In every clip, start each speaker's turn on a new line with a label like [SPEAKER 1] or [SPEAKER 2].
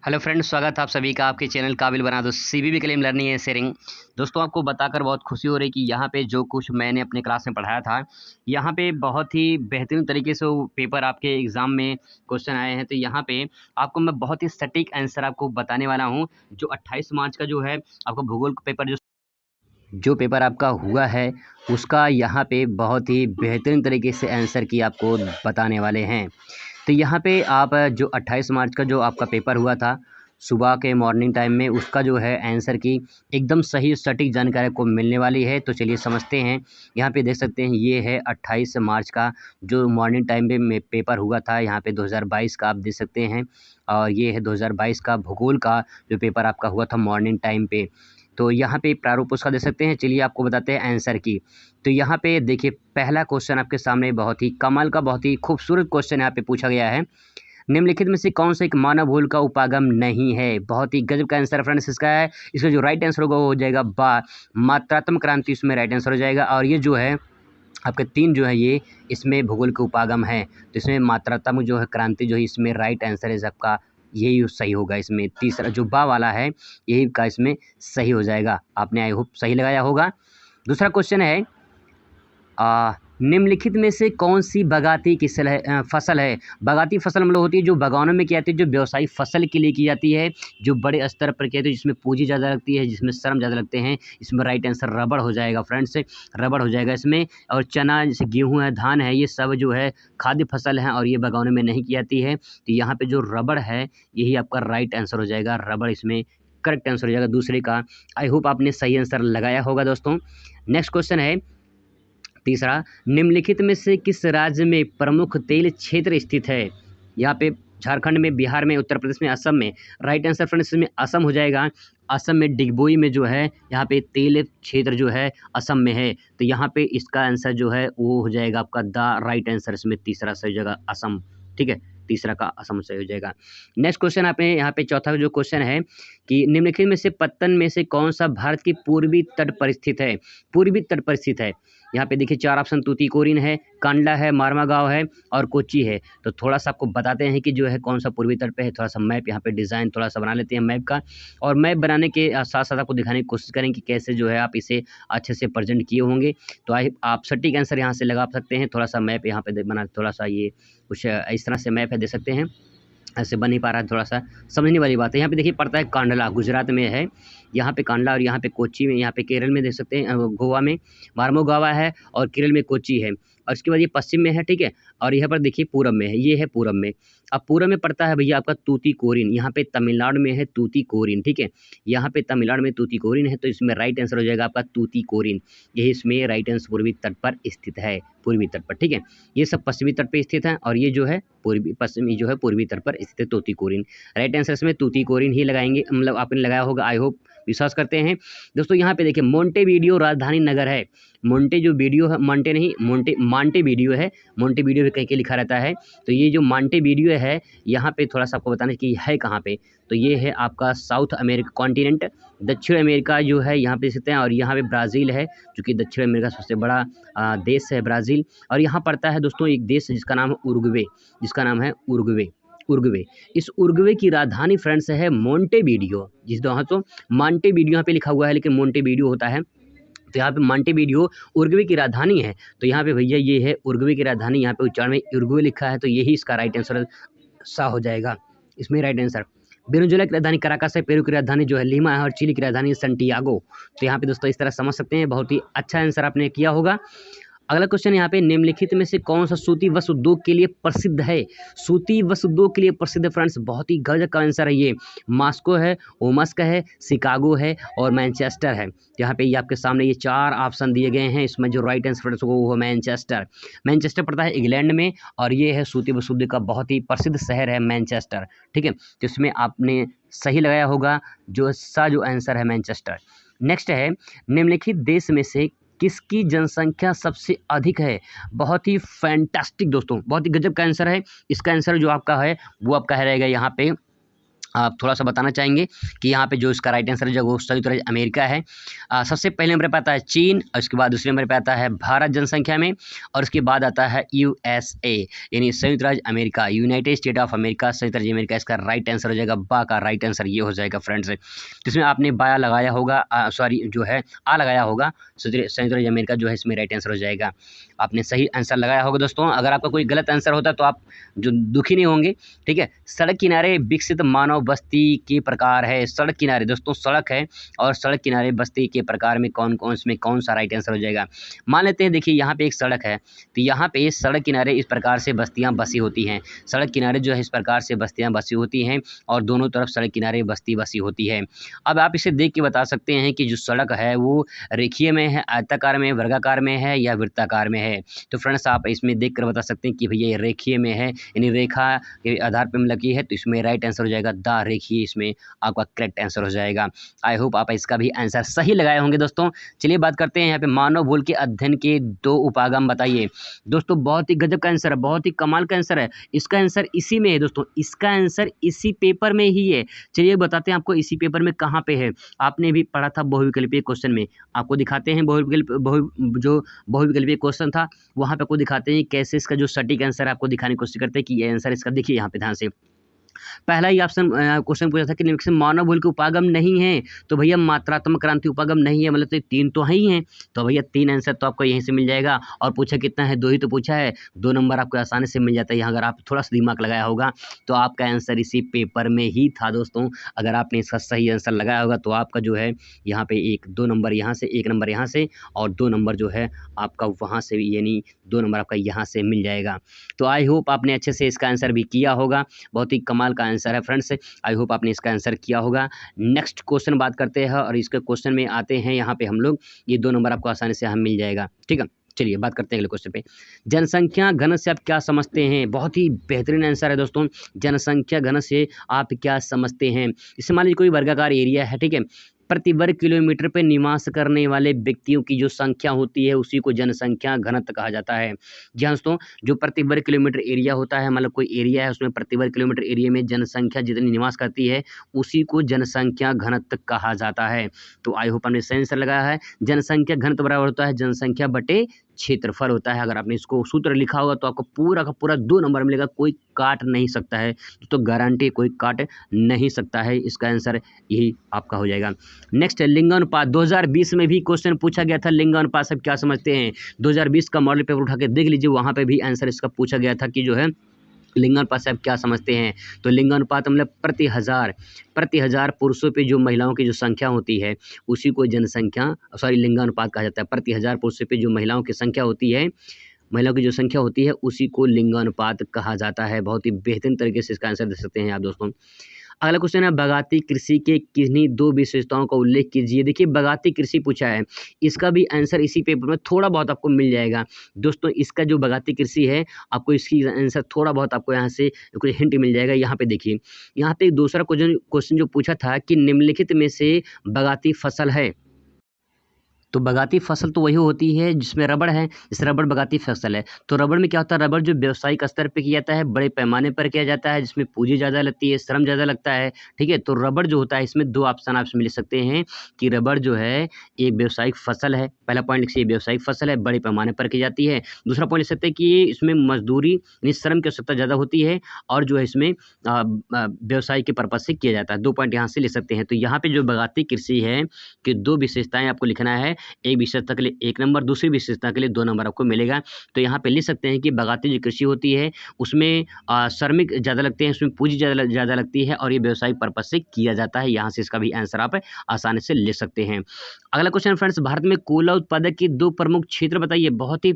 [SPEAKER 1] Hello friends, स्वागत है आप सभी का आपके चैनल काबिल बना दो CVV claim learning and sharing. दोस्तों, आपको बताकर बहुत खुशी हो रही है कि यहाँ पे जो कुछ मैंने अपने क्लास में पढ़ाया था, यहाँ पे बहुत ही बेहतरीन तरीके से वो पेपर आपके एग्ज़ाम में क्वेश्चन आए हैं। तो यहाँ पे आपको मैं बहुत ही सटीक आंसर आपको बताने वाला हूँ। जो 28 मार्च का जो है आपका भूगोल का पेपर जो पेपर आपका हुआ है, उसका यहाँ पे बहुत ही बेहतरीन तरीके से आंसर की आपको बताने वाले हैं। तो यहाँ पे आप जो 28 मार्च का जो आपका पेपर हुआ था, सुबह के मॉर्निंग टाइम में, उसका जो है आंसर की एकदम सही सटीक जानकारी आपको मिलने वाली है। तो चलिए समझते हैं। यहाँ पे देख सकते हैं, ये है 28 मार्च का जो मॉर्निंग टाइम में पेपर हुआ था, यहाँ पे 2022 का आप देख सकते हैं। और ये है 2022 का भूगोल का जो पेपर आपका हुआ था मॉर्निंग टाइम पे। तो यहाँ पे प्रारूप उसका देख सकते हैं। चलिए आपको बताते हैं आंसर की। तो यहाँ पे देखिए, पहला क्वेश्चन आपके सामने बहुत ही कमाल का, बहुत ही खूबसूरत क्वेश्चन यहाँ पे पूछा गया है। निम्नलिखित में से कौन सा एक मानव भूल का उपागम नहीं है? बहुत ही गजब का आंसर फ्रेंड्स इसका है। इसका जो राइट आंसर होगा वो हो जाएगा बा, मात्रात्मक क्रांति इसमें राइट आंसर हो जाएगा। और ये जो है आपके 3 जो है ये इसमें भूगोल के उपागम है। तो इसमें मात्रात्मक जो है क्रांति जो है इसमें राइट आंसर है सबका, यही सही होगा। इसमें तीसरा जो बा वाला है यही का इसमें सही हो जाएगा। आपने आई होप सही लगाया होगा। दूसरा क्वेश्चन है, निम्नलिखित में से कौन सी बागाती फसल है? बागाती फसल मतलब होती है जो बागानों में की जाती है, जो व्यवसायिक फसल के लिए की जाती है, जो बड़े स्तर पर की जाती है, जिसमें पूंजी ज़्यादा लगती है, जिसमें श्रम ज़्यादा लगते हैं। इसमें राइट आंसर रबड़ हो जाएगा फ्रेंड्स, रबड़ हो जाएगा इसमें। और चना, जैसे गेहूँ है, धान है, ये सब जो है खाद्य फसल हैं और ये बागानों में नहीं की जाती है। तो यहाँ पर जो रबड़ है यही आपका राइट आंसर हो जाएगा। रबड़ इसमें करेक्ट आंसर हो जाएगा दूसरे का। आई होप आपने सही आंसर लगाया होगा दोस्तों। नेक्स्ट क्वेश्चन है तीसरा, निम्नलिखित में से किस राज्य में प्रमुख तेल क्षेत्र स्थित है? यहाँ पे झारखंड में, बिहार में, उत्तर प्रदेश में, असम में। राइट आंसर फ्रेंड्स इसमें असम हो जाएगा। असम में डिगबोई में जो है यहाँ पे तेल क्षेत्र जो है असम में है। तो यहाँ पे इसका आंसर जो है वो हो जाएगा आपका द राइट आंसर। इसमें तीसरा सही हो जाएगा असम। ठीक है, तीसरा का असम सही हो जाएगा। नेक्स्ट क्वेश्चन आपने यहाँ पे चौथा जो क्वेश्चन है कि निम्नलिखित में से पत्तन में से कौन सा भारत की पूर्वी तट पर स्थित है? पूर्वी तट पर स्थित है। यहाँ पे देखिए 4 ऑप्शन तूतीकोरिन है, कांडला है, मारवा गाँव है और कोच्चि है। तो थोड़ा सा आपको बताते हैं कि जो है कौन सा पूर्वी तट पे है। थोड़ा सा मैप यहाँ पे डिज़ाइन थोड़ा सा बना लेते हैं मैप का, और मैप बनाने के साथ साथ आपको दिखाने की कोशिश करेंगे कि कैसे जो है आप इसे अच्छे से प्रेजेंट किए होंगे। तो आप सटीक आंसर यहाँ से लगा सकते हैं। थोड़ा सा मैप यहाँ पे बना, थोड़ा सा ये कुछ इस तरह से मैप है, दे सकते हैं। ऐसे बन नहीं पा रहा है, थोड़ा सा समझने वाली बात है। यहाँ पे देखिए पड़ता है कांडला, गुजरात में है यहाँ पे कांडला, और यहाँ पे कोच्चि में, यहाँ पे केरल में देख सकते हैं, गोवा में मार्मोगावा है और केरल में कोच्चि है। और इसके बाद ये पश्चिम में है, ठीक है। और यहाँ पर देखिए पूरब में है, ये है पूरब में। अब पूरब में पड़ता है भैया आपका तूतीकोरिन, यहाँ पे तमिलनाडु में है तूतीकोरिन, ठीक है। यहाँ पे तमिलनाडु में तूतीकोरिन है, तो इसमें राइट आंसर हो जाएगा आपका तूतीकोरिन। यही इसमें राइट आंसर पूर्वी तट पर स्थित है, पूर्वी तट पर, ठीक है। ये सब पश्चिमी तट पर स्थित है और ये जो है पूर्वी पश्चिमी जो है पूर्वी तट पर स्थित है तूतीकोरिन। राइट आंसर इसमें तूतीकोरिन ही लगाएंगे, मतलब आपने लगाया होगा, आई होप विश्वास करते हैं। दोस्तों यहाँ पे देखिए मोंटेवीडियो राजधानी नगर है। मोंटे जो वीडियो है, मोंटे नहीं, मांटेवीडियो है। मोंटेवीडियो भी कहीं के लिखा रहता है। तो ये जो मांटेवीडियो है, यहाँ पे थोड़ा सा आपको बताना कि है कहाँ पे। तो ये है आपका साउथ अमेरिका कॉन्टिनेंट, दक्षिण अमेरिका जो है यहाँ पे स्थित है। और यहाँ पे ब्राज़ील है, जो कि दक्षिण अमेरिका सबसे बड़ा देश है ब्राज़ील। और यहाँ पड़ता है दोस्तों एक देश जिसका नाम है उरुग्वे, जिसका नाम है उरुग्वे। उरुग्वे, इस उरुग्वे की राजधानी फ्रेंड्स है मोंटेवीडियो। जिस दोस्तों मांटेवीडियो यहाँ पे लिखा हुआ है, लेकिन मोंटेवीडियो होता है। तो यहाँ पे मांटेवीडियो उरुग्वे की राजधानी है। तो यहाँ पे भैया ये है उरुग्वे की राजधानी, यहाँ पे उच्चारण में उरुग्वे लिखा है, तो यही इसका राइट आंसर सा हो जाएगा। इसमें राइट आंसर। वेनेजुएला की राजधानी कराकास है, पेरू की राजधानी जो है लीमा है, और चिली की राजधानी है सैंटियागो। तो यहाँ पे दोस्तों इस तरह समझ सकते हैं, बहुत ही अच्छा आंसर आपने किया होगा। अगला क्वेश्चन यहाँ पे, निम्नलिखित में से कौन सा सूती वस्त्र उद्योग के लिए प्रसिद्ध है? सूती वस्त्र उद्योग के लिए प्रसिद्ध फ्रेंड्स, बहुत ही गजब का आंसर है ये। मास्को है, ओमस्क है, शिकागो है और मैनचेस्टर है। यहाँ पे ये आपके सामने ये 4 ऑप्शन दिए गए हैं। इसमें जो राइट आंसर फ्रेंड्स वो है मैनचेस्टर। मैनचेस्टर पड़ता है इंग्लैंड में, और ये है सूती वस्त्र उद्योग का बहुत ही प्रसिद्ध शहर है मैनचेस्टर, ठीक है। तो इसमें आपने सही लगाया होगा, जो आंसर है मैनचेस्टर। नेक्स्ट है, निम्नलिखित देश में से किसकी जनसंख्या सबसे अधिक है? बहुत ही फैंटास्टिक दोस्तों, बहुत ही गजब का आंसर है। इसका आंसर जो आपका है वो आपका रहेगा यहाँ पे आप थोड़ा सा बताना चाहेंगे कि यहाँ पे जो इसका राइट आंसर है वो संयुक्त राज्य अमेरिका है। सबसे पहले नंबर पे आता है चीन, और उसके बाद दूसरे नंबर पे आता है भारत जनसंख्या में, और उसके बाद आता है USA यानी संयुक्त राज्य America, United state of America, संयुक्त राज्य अमेरिका इसका राइट आंसर हो जाएगा। बा का राइट आंसर ये हो जाएगा फ्रेंड्स। तो इसमें आपने बाया लगाया होगा, सॉरी जो है आ लगाया होगा, संयुक्त राज्य अमेरिका जो है इसमें राइट आंसर हो जाएगा। आपने सही आंसर लगाया होगा दोस्तों। अगर आपका कोई गलत आंसर होता तो आप जो दुखी नहीं होंगे, ठीक है। सड़क किनारे विकसित मानव बस्ती के प्रकार है। सड़क किनारे दोस्तों सड़क है, और सड़क किनारे बस्ती के प्रकार में कौन कौन इसमें कौन सा राइट आंसर हो जाएगा। मान लेते हैं देखिए यहाँ पे एक सड़क है, तो यहाँ पे सड़क किनारे इस प्रकार से बस्तियाँ बसी होती हैं। सड़क किनारे जो है इस प्रकार से बस्तियाँ बसी होती हैं, और दोनों तरफ सड़क किनारे बस्ती बसी होती है। अब आप इसे देख के बता सकते हैं कि जो सड़क है वो रेखीय में है, आयताकार में, वर्गाकार में है, या वृत्ताकार में है। तो फ्रेंड्स आप इसमें देख कर बता सकते हैं कि भैया ये रेखीय में है, यानी रेखा के आधार पर लगी है, तो इसमें राइट आंसर हो जाएगा द रेखीय, इसमें आपका करेक्ट आंसर हो जाएगा। आई होप आप इसका भी आंसर सही लगाए होंगे दोस्तों। चलिए बात करते हैं यहाँ पे मानव भूल के अध्ययन के 2 उपागम बताइए। दोस्तों बहुत ही गजब का आंसर है, बहुत ही कमाल का आंसर है। इसका आंसर इसी में है दोस्तों, इसका आंसर इसी पेपर में ही है। चलिए बताते हैं आपको इसी पेपर में कहाँ पे है। आपने भी पढ़ा था बहुविकल्पीय क्वेश्चन में, आपको दिखाते हैं बहुविकल्पीय क्वेश्चन था, वहाँ पे आपको दिखाते हैं कैसे इसका जो सटीक आंसर आपको दिखाने की कोशिश करते हैं कि ये आंसर इसका देखिए यहाँ पे ध्यान से। पहला ही ऑप्शन क्वेश्चन पूछा था कि निम्नलिखित में मानव भूल के उपागम नहीं है, तो भैया मात्रात्मक क्रांति उपागम नहीं है, मतलब तो 3 तो ही हैं, तो भैया 3 आंसर तो आपको यहीं से मिल जाएगा। और पूछा कितना है, 2 ही तो पूछा है, 2 नंबर आपको आसानी से मिल जाता है। यहाँ अगर आप थोड़ा सा दिमाग लगाया होगा तो आपका आंसर इसी पेपर में ही था दोस्तों। अगर आपने इसका सही आंसर लगाया होगा तो आपका जो है यहाँ पे 2 नंबर यहाँ से, 1 नंबर यहाँ से, और 2 नंबर जो है आपका वहाँ से, यानी 2 नंबर आपका यहाँ से मिल जाएगा। तो आई होप आपने अच्छे से इसका आंसर भी किया होगा। बहुत ही कमाल का आंसर है फ्रेंड्स, आई होप आपने इसका आंसर किया होगा। नेक्स्ट क्वेश्चन बात करते हैं, और इसके क्वेश्चन में आते हैं यहाँ पे हम लोग। ये 2 नंबर आपको आसानी से हम मिल जाएगा, ठीक है। चलिए बात करते हैं अगले क्वेश्चन पे। जनसंख्या घन से आप क्या समझते हैं? बहुत ही बेहतरीन आंसर है दोस्तों। जनसंख्या घन से आप क्या समझते हैं? इससे मान लीजिए कोई वर्गाकार एरिया है, ठीक है, प्रति वर्ग किलोमीटर पे निवास करने वाले व्यक्तियों की जो संख्या होती है उसी को जनसंख्या घनत्व कहा जाता है। जी हाँ दोस्तों, जो प्रति वर्ग किलोमीटर एरिया होता है, मतलब कोई एरिया है उसमें प्रति वर्ग किलोमीटर एरिया में जनसंख्या जितनी निवास करती है उसी को जनसंख्या घनत्व कहा जाता है। तो आई होप हमने सही आंसर लगाया है। जनसंख्या घनत्व बराबर होता है जनसंख्या बटे क्षेत्रफल होता है। अगर आपने इसको सूत्र लिखा होगा तो आपको पूरा का पूरा 2 नंबर मिलेगा, कोई काट नहीं सकता है, तो गारंटी कोई काट नहीं सकता है। इसका आंसर यही आपका हो जाएगा। नेक्स्ट है लिंगानुपात। 2020 में भी क्वेश्चन पूछा गया था, लिंगानुपात सब क्या समझते हैं? 2020 का मॉडल पेपर उठा के देख लीजिए, वहाँ पे भी आंसर इसका पूछा गया था कि जो है लिंगानुपात से आप क्या समझते हैं। तो लिंगानुपात मतलब प्रति हज़ार पुरुषों पे जो महिलाओं की जो संख्या होती है उसी को लिंगानुपात कहा जाता है। प्रति हज़ार पुरुषों पे जो महिलाओं की संख्या होती है, महिलाओं की जो संख्या होती है उसी को लिंगानुपात कहा जाता है। बहुत ही बेहतरीन तरीके से इसका आंसर दे सकते हैं आप दोस्तों। अगला क्वेश्चन है बगाती कृषि के किन्हीं 2 विशेषताओं का उल्लेख कीजिए। देखिए बगाती कृषि पूछा है, इसका भी आंसर इसी पेपर में थोड़ा बहुत आपको मिल जाएगा दोस्तों। इसका जो बगाती कृषि है आपको इसकी आंसर थोड़ा बहुत आपको यहाँ से कुछ हिंट मिल जाएगा। यहाँ पे देखिए, यहाँ पे दूसरा क्वेश्चन जो पूछा था कि निम्नलिखित में से बगाती फसल है, तो बगाती फसल तो वही होती है जिसमें रबड़ है, जैसे रबड़ बगाती फसल है। तो रबड़ में क्या होता है, रबड़ जो व्यावसायिक स्तर पे किया जाता है, बड़े पैमाने पर किया जाता है, जिसमें पूंजी ज़्यादा लगती है, श्रम ज़्यादा लगता है, ठीक है। तो रबड़ जो होता है इसमें 2 ऑप्शन आप मिल सकते हैं कि रबड़ जो है एक व्यावसायिक फसल है। पहला पॉइंट लिखिए व्यावसायिक फसल है, बड़े पैमाने पर की जाती है। दूसरा पॉइंट लिख सकते हैं कि इसमें मजदूरी यानी श्रम की आवश्यकता ज़्यादा होती है, और जो है इसमें व्यवसाय के पर्पज से किया जाता है। 2 पॉइंट यहाँ से ले सकते हैं। तो यहाँ पे जो बगाती कृषि है कि 2 विशेषताएं आपको लिखना है, एक विशेषता के लिए 1 नंबर, दूसरी विशेषता के लिए 2 नंबर आपको मिलेगा। तो यहाँ पे लिख सकते हैं कि बगाती जो कृषि होती है उसमें श्रमिक ज़्यादा लगते हैं, उसमें पूंजी ज़्यादा लगती है, और ये व्यवसायिक पर्पज से किया जाता है। यहाँ से इसका भी आंसर आप आसानी से ले सकते हैं। अगला क्वेश्चन फ्रेंड्स, भारत में कोयला उत्पादक के 2 प्रमुख क्षेत्र बताइए। बहुत ही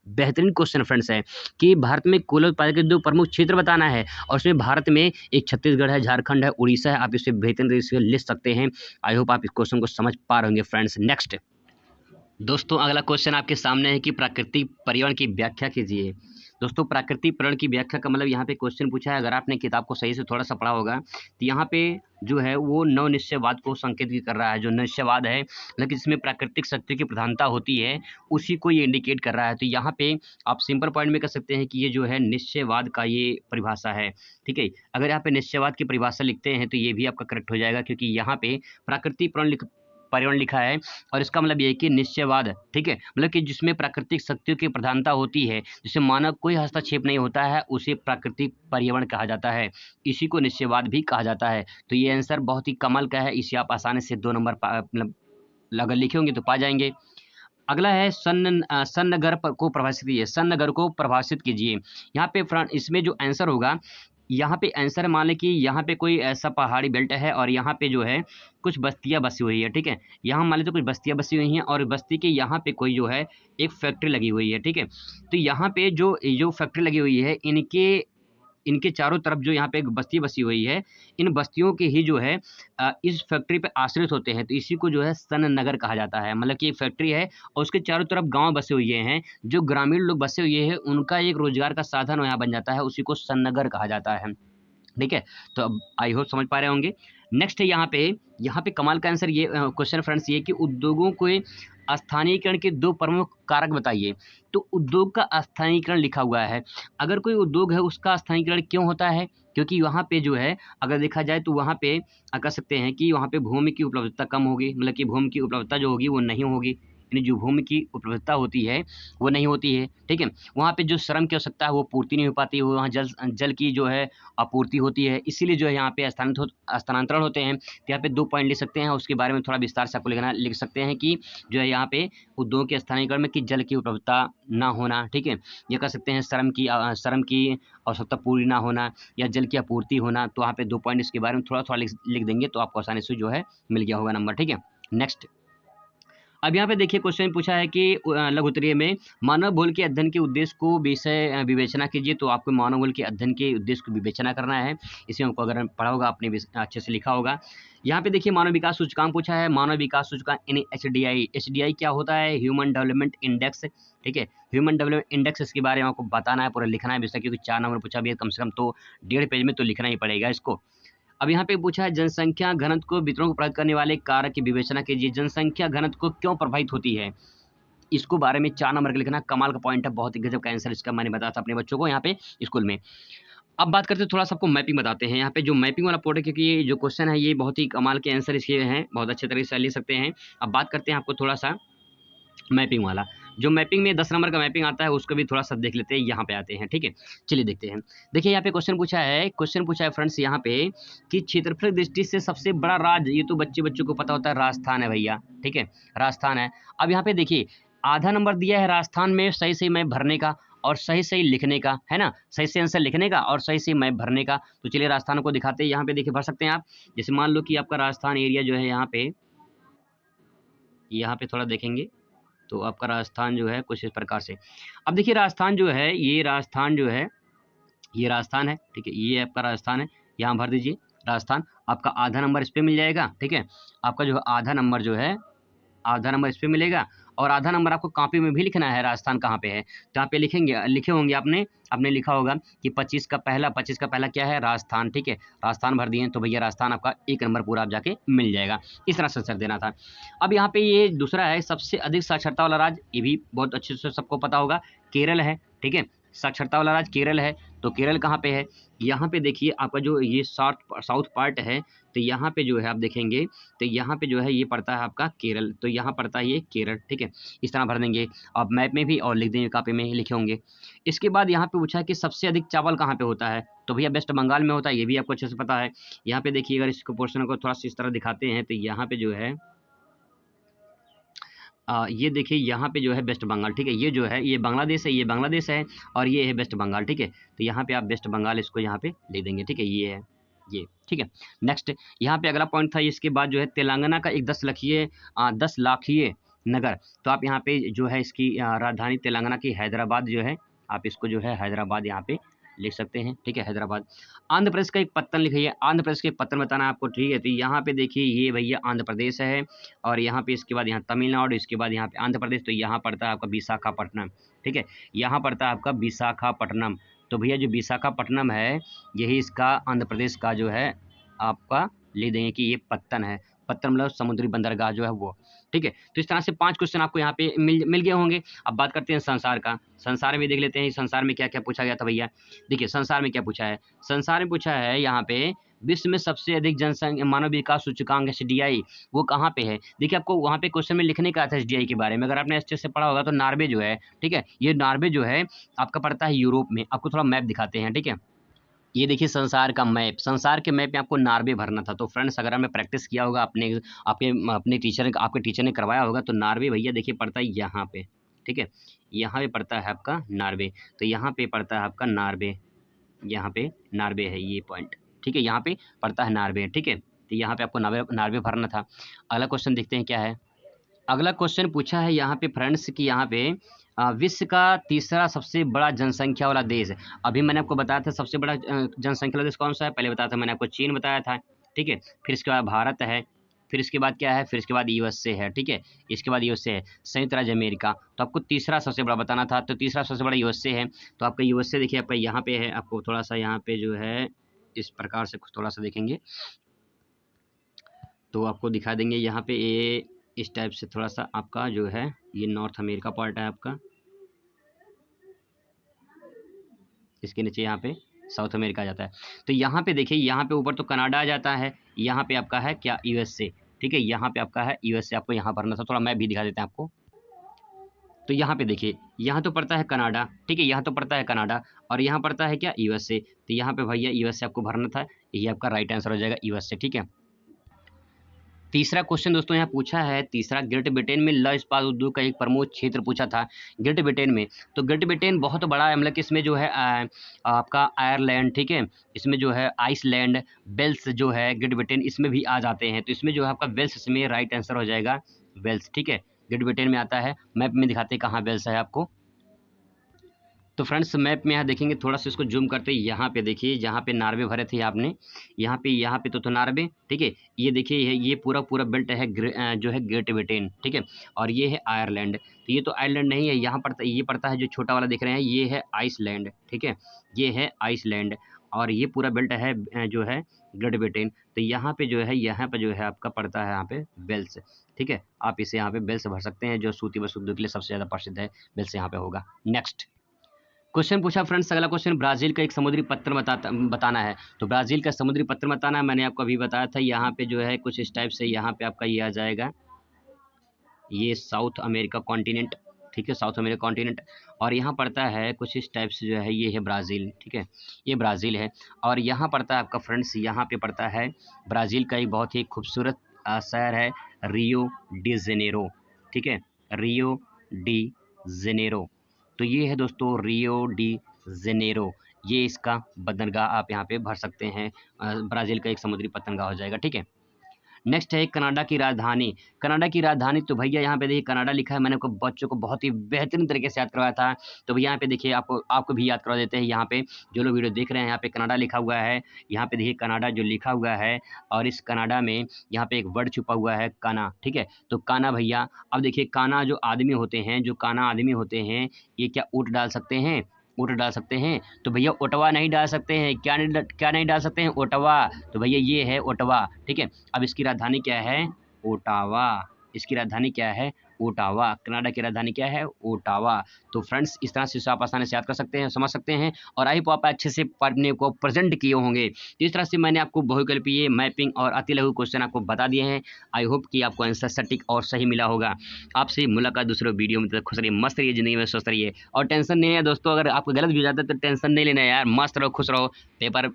[SPEAKER 1] बेहतरीन क्वेश्चन फ्रेंड्स है कि भारत में कोयला उत्पादक के 2 प्रमुख क्षेत्र बताना है, और उसमें भारत में एक छत्तीसगढ़ है, झारखंड है, उड़ीसा है। आप इसे बेहतरीन तरीके से लिख सकते हैं। आई होप आप इस क्वेश्चन को समझ पा रहे होंगे फ्रेंड्स। नेक्स्ट दोस्तों अगला क्वेश्चन आपके सामने है कि प्राकृतिक पर्यावरण की व्याख्या कीजिए। दोस्तों प्राकृतिक पर्यावरण की व्याख्या का मतलब यहाँ पे क्वेश्चन पूछा है, अगर आपने किताब को सही से थोड़ा सा पढ़ा होगा तो यहाँ पे जो है वो नव निश्चयवाद को संकेत कर रहा है। जो निश्चयवाद है मतलब जिसमें प्राकृतिक शक्ति की प्रधानता होती है उसी को ये इंडिकेट कर रहा है। तो यहाँ पे आप सिंपल पॉइंट में कह सकते हैं कि ये जो है निश्चयवाद का ये परिभाषा है। ठीक है, अगर यहाँ पे निश्चयवाद की परिभाषा लिखते हैं तो ये भी आपका करेक्ट हो जाएगा, क्योंकि यहाँ पे प्राकृतिक पर्यावरण लिखा है और इसका मतलब ये है कि निश्चयवाद, ठीक है, मतलब कि जिसमें प्राकृतिक शक्तियों की प्रधानता होती है, जिसमें मानव कोई हस्तक्षेप नहीं होता है, उसे प्राकृतिक पर्यावरण कहा जाता है। इसी को निश्चयवाद भी कहा जाता है। तो ये आंसर बहुत ही कमाल का है, इसे आप आसानी से 2 नंबर मतलब अगर लिखे होंगे तो पा जाएंगे। अगला है सन्नगर को प्रभाषित कीजिए। सन्नगर को प्रभाषित कीजिए। यहाँ पे इसमें जो आंसर होगा, यहाँ पे आंसर मान लें कि यहाँ पे कोई ऐसा पहाड़ी बेल्ट है और यहाँ पे जो है कुछ बस्तियाँ बसी हुई है। ठीक है, यहाँ मान लें तो कुछ बस्तियाँ बसी हुई हैं और बस्ती के यहाँ पे कोई जो है एक फैक्ट्री लगी हुई है। ठीक है, तो यहाँ पे जो फैक्ट्री लगी हुई है इनके चारों तरफ जो यहाँ पे एक बस्ती बसी हुई है, इन बस्तियों के ही जो है इस फैक्ट्री पे आश्रित होते हैं। तो इसी को जो है सन नगर कहा जाता है। मतलब कि एक फैक्ट्री है और उसके चारों तरफ गांव बसे हुए हैं, जो ग्रामीण लोग बसे हुए हैं उनका एक रोजगार का साधन यहाँ बन जाता है, उसी को सन नगर कहा जाता है। ठीक है, तो अब आई होप समझ पा रहे होंगे। नेक्स्ट है यहाँ पे कमाल का आंसर ये क्वेश्चन फ्रेंड्स ये कि उद्योगों को स्थानीयकरण के 2 प्रमुख कारक बताइए। तो उद्योग का स्थानीयकरण लिखा हुआ है। अगर कोई उद्योग है उसका स्थानीयकरण क्यों होता है? क्योंकि वहाँ पे जो है अगर देखा जाए तो वहाँ पे कह सकते हैं कि वहाँ पे भूमि की उपलब्धता कम होगी, मतलब कि भूमि की उपलब्धता जो होगी वो नहीं होगी, यानी जो भूमि की उपलब्धता होती है वो नहीं होती है। ठीक है, वहाँ पे जो श्रम की आवश्यकता है वो पूर्ति नहीं हो पाती, वहाँ जल की जो है आपूर्ति होती है, इसीलिए जो है यहाँ पे स्थानांतरण होते हैं। तो यहाँ पे 2 पॉइंट लिख सकते हैं, उसके बारे में थोड़ा विस्तार से आपको लिख सकते हैं कि जो है यहाँ पे उद्योग के स्थानीयकरण में कि जल की उपलब्धता ना होना। ठीक है, ये कह सकते हैं श्रम की आवश्यकता पूरी ना होना या जल की आपूर्ति होना। तो वहाँ पे 2 पॉइंट इसके बारे में थोड़ा थोड़ा लिख देंगे तो आपको आसानी से जो है मिल गया होगा नंबर। ठीक है, नेक्स्ट अब यहाँ पे देखिए क्वेश्चन पूछा है कि लघु उत्तरीय में मानव भूल के अध्ययन के उद्देश्य को विवेचना कीजिए। तो आपको मानव भूल के अध्ययन के उद्देश्य को विवेचना करना है। इसमें आपको अगर पढ़ा होगा आपने अच्छे से लिखा होगा। यहाँ पे देखिए मानव विकास सूचकांक पूछा है। मानव विकास सूचकांक यानी HDI क्या होता है? Human development index. ठीक है, ह्यूमन डेवलपमेंट इंडेक्स, इसके बारे में आपको बताना है, पूरा लिखना है विषय, क्योंकि 4 नंबर पूछा भी है, कम से कम तो 1.5 पेज में तो लिखना ही पड़ेगा इसको। अब यहाँ पे पूछा है जनसंख्या घनत्व को वितरण को प्रभावित करने वाले कारक की विवेचना कीजिए। जनसंख्या घनत्व को क्यों प्रभावित होती है, इसको बारे में 4 नंबर का लिखना। कमाल का पॉइंट है, बहुत ही गजब का आंसर इसका मैंने बताया था अपने बच्चों को यहाँ पे स्कूल में। अब बात करते हैं थोड़ा सा आपको मैपिंग बताते हैं। यहाँ पे जो मैपिंग वाला पोर्ट है, क्योंकि ये जो क्वेश्चन है ये बहुत ही कमाल के आंसर इसके हैं, बहुत अच्छे तरीके से ले सकते हैं। अब बात करते हैं आपको थोड़ा सा मैपिंग वाला। जो मैपिंग में 10 नंबर का मैपिंग आता है उसको भी थोड़ा सा देख लेते हैं। यहाँ पे आते हैं, ठीक है, चलिए देखते हैं। देखिए यहाँ पे क्वेश्चन पूछा है फ्रेंड्स यहाँ पे कि क्षेत्रफल दृष्टि से सबसे बड़ा राज्य, ये तो बच्चों को पता होता है, राजस्थान है भैया। ठीक है, राजस्थान है। अब यहाँ पे देखिए आधा नंबर दिया है राजस्थान में सही मैं भरने का और सही लिखने का, है ना, सही से आंसर लिखने का और सही मैं भरने का। तो चलिए राजस्थान को दिखाते हैं। यहाँ पे देखिए भर सकते हैं आप। जैसे मान लो कि आपका राजस्थान एरिया जो है यहाँ पे थोड़ा देखेंगे तो आपका राजस्थान जो है कुछ इस प्रकार से। अब देखिए राजस्थान जो है ये राजस्थान है। ठीक है, ये आपका राजस्थान है, यहाँ भर दीजिए राजस्थान। आपका आधा नंबर इस पे मिल जाएगा। ठीक है, आपका जो आधा नंबर इस पे मिलेगा और आधा नंबर आपको कॉपी में भी लिखना है राजस्थान कहाँ पे है। तो यहाँ पे लिखे होंगे आपने लिखा होगा कि 25 का पहला क्या है? राजस्थान। ठीक है, राजस्थान भर दिए तो भैया राजस्थान आपका 1 नंबर पूरा आप जाके मिल जाएगा। इस तरह से आंसर देना था। अब यहाँ पे ये दूसरा है सबसे अधिक साक्षरता वाला राज्य, ये भी बहुत अच्छे से सबको पता होगा, केरल है। ठीक है, साक्षरता वाला राज्य केरल है। तो केरल कहाँ पे है? यहाँ पे देखिए आपका जो ये साउथ पार्ट है, तो यहाँ पे जो है आप देखेंगे तो यहाँ पे जो है ये पड़ता है आपका केरल, तो यहाँ पड़ता है ये केरल। ठीक है, इस तरह भर देंगे आप मैप में भी और लिख देंगे, कॉपी में ही लिखे होंगे। इसके बाद यहाँ पे पूछा है कि सबसे अधिक चावल कहाँ पे होता है? तो भैया वेस्ट बंगाल में होता है, ये भी आपको अच्छे से पता है। यहाँ पे देखिए अगर इसको पोर्शन को थोड़ा सा इस तरह दिखाते हैं तो यहाँ पे जो है ये देखिए यहाँ पे जो है वेस्ट बंगाल। ठीक है, ये जो है ये बांग्लादेश है और ये है वेस्ट बंगाल। ठीक है, तो यहाँ पे आप वेस्ट बंगाल इसको यहाँ पे ले देंगे। ठीक है, ये है ये। ठीक है, नेक्स्ट यहाँ पे अगला पॉइंट था। इसके बाद जो है तेलंगाना का एक 10 लाखीय नगर। तो आप यहाँ पे जो है इसकी राजधानी तेलंगाना की हैदराबाद जो है, आप इसको जो है हैदराबाद यहाँ पे लिख सकते हैं, ठीक है, हैदराबाद। आंध्र प्रदेश का एक पत्तन लिखिए, आंध्र प्रदेश के पत्तन बताना है आपको, ठीक है। तो यहाँ पे देखिए ये भैया आंध्र प्रदेश है, और यहाँ पे इसके बाद यहाँ तमिलनाडु, इसके बाद यहाँ पे आंध्र प्रदेश, तो यहाँ पड़ता है आपका विशाखापट्टनम, ठीक है, यहाँ पड़ता है आपका विशाखापट्टनम। तो भैया जो विशाखापट्टनम है यही इसका आंध्र प्रदेश का जो है आपका लिख देंगे कि ये पत्तन है। पत्तन मतलब समुद्री बंदरगाह जो है वो, ठीक है। तो इस तरह से 5 क्वेश्चन आपको यहाँ पे मिल गए होंगे। अब बात करते हैं संसार का। संसार में देख लेते हैं संसार में क्या क्या पूछा गया था भैया। देखिए संसार में क्या पूछा है, संसार में पूछा है यहाँ पे विश्व में सबसे अधिक जनसंख्या मानव विकास सूचकांक एसडीआई वो कहाँ पे है। देखिए आपको वहाँ पे क्वेश्चन में लिखने का था एसडीआई के बारे में, अगर आपने अच्छे से पढ़ा होगा तो नॉर्वे जो है, ठीक है, ये नॉर्वे जो है आपका पड़ता है यूरोप में। आपको थोड़ा मैप दिखाते हैं, ठीक है। ये देखिए संसार का मैप, संसार के मैप में आपको नॉर्वे भरना था। तो फ्रेंड्स अगर आपने प्रैक्टिस किया होगा आपके टीचर ने करवाया होगा, तो नॉर्वे भैया देखिए पड़ता है यहाँ पे, ठीक है, यहाँ पे पड़ता है आपका नॉर्वे। तो यहाँ पे पड़ता है आपका नॉर्वे, यहाँ पे नॉर्वे है ये पॉइंट, ठीक है, यहाँ पे पड़ता है नॉर्वे, ठीक है। तो यहाँ पे आपको नॉर्वे भरना था। अगला क्वेश्चन देखते हैं क्या है। अगला क्वेश्चन पूछा है यहाँ पे फ्रेंड्स कि यहाँ पे विश्व का तीसरा सबसे बड़ा जनसंख्या वाला देश। अभी मैंने आपको बताया था सबसे बड़ा जनसंख्या वाला देश कौन सा है, पहले बताया था मैंने आपको चीन बताया था, ठीक है। फिर इसके बाद भारत है, फिर इसके बाद क्या है, फिर इसके बाद यूएसए है, ठीक है, इसके बाद यूएसए है, संयुक्त राज्य अमेरिका। तो आपको तीसरा सबसे बड़ा बताना था, तो तीसरा सबसे बड़ा यूएसए है। तो आपका यूएसए देखिए आपका यहाँ पे है, आपको थोड़ा सा यहाँ पे जो है इस प्रकार से थोड़ा सा देखेंगे तो आपको दिखा देंगे यहाँ पे ये इस टाइप से थोड़ा सा आपका जो है ये नॉर्थ अमेरिका पार्ट है आपका, इसके नीचे यहाँ पे साउथ अमेरिका आ जाता है। तो यहाँ पे देखिए यहाँ पे ऊपर तो कनाडा आ जाता है, यहाँ पे आपका है क्या यूएसए, ठीक है, यहाँ पे आपका है यूएसए। आपको यहाँ भरना था, थोड़ा मैप भी दिखा देते हैं आपको। तो यहाँ पे देखिए यहाँ तो पड़ता है कनाडा, ठीक है, यहाँ तो पड़ता है कनाडा, और यहाँ पड़ता है क्या यूएसए। तो यहाँ पे भैया यूएसए आपको भरना था, ये आपका राइट आंसर हो जाएगा यूएसए, ठीक है। तीसरा क्वेश्चन दोस्तों यहाँ पूछा है, तीसरा ग्रेट ब्रिटेन में लौह इस्पात उद्योग का एक प्रमुख क्षेत्र पूछा था ग्रेट ब्रिटेन में। तो ग्रेट ब्रिटेन बहुत बड़ा है, मतलब कि इसमें जो है आपका आयरलैंड, ठीक है, इसमें जो है आइसलैंड, वेल्स जो है ग्रेट ब्रिटेन इसमें भी आ जाते हैं। तो इसमें जो है आपका वेल्स, इसमें राइट आंसर हो जाएगा वेल्स, ठीक है, ग्रेट ब्रिटेन में आता है। मैप में दिखाते हैं कहाँ वेल्स है आपको। तो फ्रेंड्स मैप में यहाँ देखेंगे, थोड़ा सा इसको जूम करते हैं, यहाँ पे देखिए जहाँ पे नॉर्वे भरे थे आपने, यहाँ पे तो नॉर्वे, ठीक है, ये देखिए ये पूरा बेल्ट है जो है ग्रेट ब्रिटेन, ठीक है, और ये है आयरलैंड। तो ये तो आयरलैंड नहीं है, यहाँ पड़ता ये पड़ता है जो छोटा वाला देख रहे हैं ये है आइसलैंड, ठीक है, ये है आइसलैंड, और ये पूरा बेल्ट है जो है ग्रेट ब्रिटेन। तो यहाँ पे जो है जो है आपका पड़ता है यहाँ पे वेल्स, ठीक है, आप इसे यहाँ पे वेल्स भर सकते हैं, जो सूती वस्त्र उद्योग के लिए सबसे ज़्यादा प्रसिद्ध है, वेल्स यहाँ पे होगा। नेक्स्ट क्वेश्चन पूछा फ्रेंड्स, अगला क्वेश्चन ब्राज़ील का एक समुद्री पत्थर बताना है। तो ब्राज़ील का समुद्री पत्थर बताना है, मैंने आपको अभी बताया था। यहाँ पे जो है कुछ इस टाइप से यहाँ पे आपका ये आ जाएगा, ये साउथ अमेरिका कॉन्टिनेंट, ठीक है, साउथ अमेरिका कॉन्टिनेंट, और यहाँ पड़ता है कुछ इस टाइप से जो है ये है ब्राज़ील, ठीक है, ये ब्राज़ील है। और यहाँ पड़ता है आपका फ्रेंड्स, यहाँ पे पड़ता है ब्राज़ील का एक बहुत ही खूबसूरत शहर है रियो डी जेनेरो, ठीक है, रियो डी जेनेरो। तो ये है दोस्तों रियो डी जेनेरो, ये इसका बंदरगाह आप यहाँ पे भर सकते हैं, ब्राज़ील का एक समुद्री बंदरगाह हो जाएगा, ठीक है। नेक्स्ट है कनाडा की राजधानी। कनाडा की राजधानी, तो भैया यहाँ पे देखिए कनाडा लिखा है, मैंने आपको बच्चों को बहुत ही बेहतरीन तरीके से याद करवाया था। तो भैया यहाँ पे देखिए आपको भी याद करवा देते हैं। यहाँ पे जो लोग वीडियो देख रहे हैं यहाँ पे कनाडा लिखा हुआ है, यहाँ पे देखिए कनाडा जो लिखा हुआ है, और इस कनाडा में यहाँ पे एक वर्ड छुपा हुआ है काना, ठीक है। तो काना भैया, अब देखिए काना जो आदमी होते हैं, जो काना आदमी होते हैं, ये क्या ऊँट डाल सकते हैं, ऊँट डाल सकते हैं। तो भैया ओटावा नहीं डाल सकते हैं, क्या नहीं डाल सकते हैं, ओटावा। तो भैया ये है ओटावा, ठीक है। अब इसकी राजधानी क्या है, ओटावा, इसकी राजधानी क्या है, ओटावा, कनाडा की राजधानी क्या है, ओटावा। तो फ्रेंड्स इस तरह से आप आसानी से याद कर सकते हैं, समझ सकते हैं, और आई होप आप अच्छे से पढ़ने को प्रेजेंट किए होंगे। तो इस तरह से मैंने आपको बहुविकल्पीय, मैपिंग और अति लघु क्वेश्चन आपको बता दिए हैं। आई होप कि आपको आंसर सटीक और सही मिला होगा। आपसे मुलाकात दूसरे वीडियो में, खुश रहिए, मस्त रहिए, जिंदगी में स्वस्थ रहिए, और टेंशन नहीं है दोस्तों। अगर आपको गलत भी हो जाता है तो टेंशन नहीं लेना यार, मस्त रहो, खुश रहो, पेपर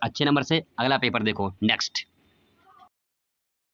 [SPEAKER 1] अच्छे नंबर से अगला पेपर देखो। नेक्स्ट।